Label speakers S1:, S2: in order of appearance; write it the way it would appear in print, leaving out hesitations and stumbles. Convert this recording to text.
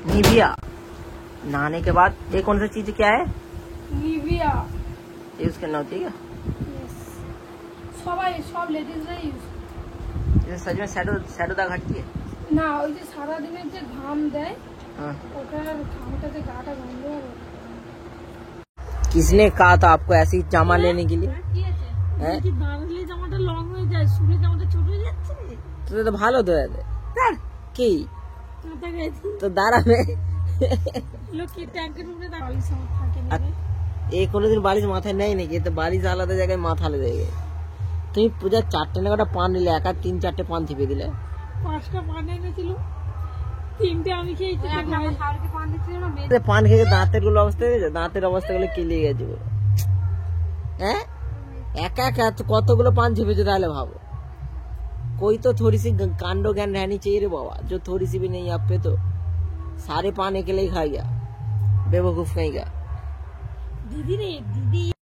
S1: Nivea. नहाने के बाद ये कौन सा चीज क्या है?
S2: निविया
S1: यूज करना होती है क्या?
S2: সবাই সব লেডিজরা ইউজ
S1: ये सच में शैडो दाग हटती है
S2: না, ওই যে সারা দিনের যে ঘাম দেয়
S1: हाँ।
S2: ওটার ঘামটাতে গাটা গন্ধ হবে।
S1: किसने कहा था आपको ऐसी जामा लेने के लिए?
S2: কি আছে
S1: হ্যাঁ?
S2: কি দাঁড়ালে জামাটা লং হয়ে যায়, শুলে জামাটা ছোট হয়ে যাচ্ছে।
S1: তো ভালো তো কি
S2: কাঁটা গেছে
S1: তো দাঁড়াবে
S2: লোক কি ট্যাঙ্কের উপরে দাঁড়ালি সব থাকে না রে।
S1: এই কোনোদিন বালিশ মাথায় নেই নাকি? তো বালিশ আলাদা জায়গায় মাথা আলাদা জায়গায়। তুমি পূজা 4টে না কটা পান নিলে, একা 3-4টে পান থিপে দিলে।
S2: 5টা পান এনেছিল, 3টে আমি খেয়েছি।
S1: পান খেয়ে দাঁতের গুলো অবস্থা হয়েছে, দাঁতের অবস্থা গুলো কেলিয়ে গেছে পুরো। হ্যাঁ, একা একা কতগুলো पान छिपेছো তাহলে ভাবো। कोई तो थोड़ी सी कांडो ज्ञान रहनी चाहिए रे बाबा, जो थोड़ी सी भी नहीं आप पे तो सारे पान अकेले ही खा गया, बेवकूफ कहीं का।
S2: दीदी रे दीदी